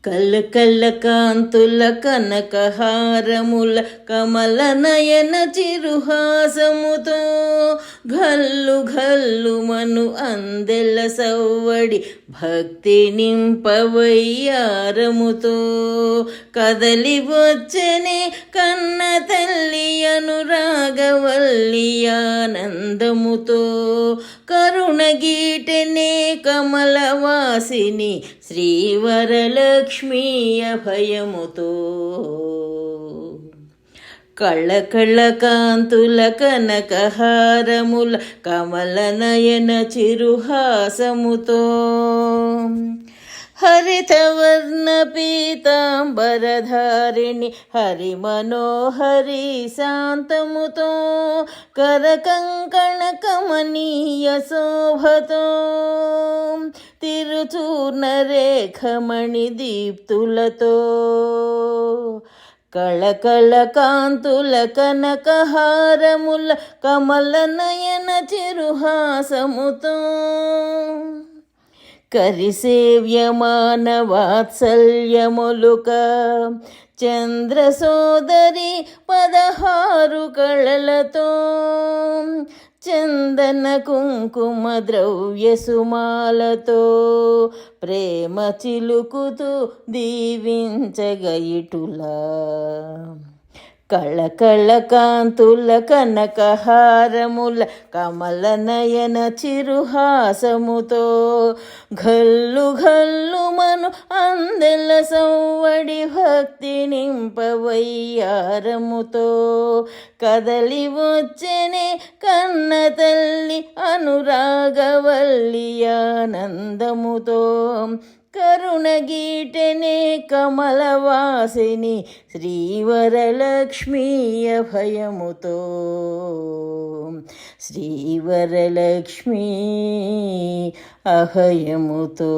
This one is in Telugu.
కళ్ళ కళ్ళ కాంతుల కనకహారముల కమల నయన చిరుహాసముతో ఘల్లు ఘల్లు మను అందెల సవ్వడి భక్తి నింపవయ్యారముతో కదలి వచ్చనే కన్న తల్లి అనురాగవల్లి ఆనందముతో కరుణగీటనే కమలవాసిని శ్రీవరలక్ష్మీ అభయముతో కళ్ళ కళ్ళ కాంతుల కనకహారముల కమల నయన చిరుహాసముతో హరితవర్ణ పీతాంబరధారిణి హరి మనోహరి శాంతముతో కరకంకణ కమనీయ శోభతో తిరుచూర్ణ రేఖమణి దీప్తులతో కళకళ కాంతుల కనకహారముల కమల నయన చిరుహాసముతో కరిసేవ్యమాన వాత్సల్యములుక చంద్ర సోదరి 16 కళలతో చందన కుంకుమ ద్రవ్య సుమాలతో ప్రేమ చిలుకుతూ దీవించగయిటులా కళకళ కాంతుల కనకహారముల కమల నయన చిరుహాసముతో ఘల్లు ఘల్లు మను అందెల సవ్వడి భక్తి నింపవయ్యారముతో కదలి వచ్చెనే కన్న తల్లి అనురాగవల్లి ఆనందముతో కరుణగీటనే కమలవాసిని శ్రీవరలక్ష్మీ అభయముతో శ్రీవరలక్ష్మీ అభయముతో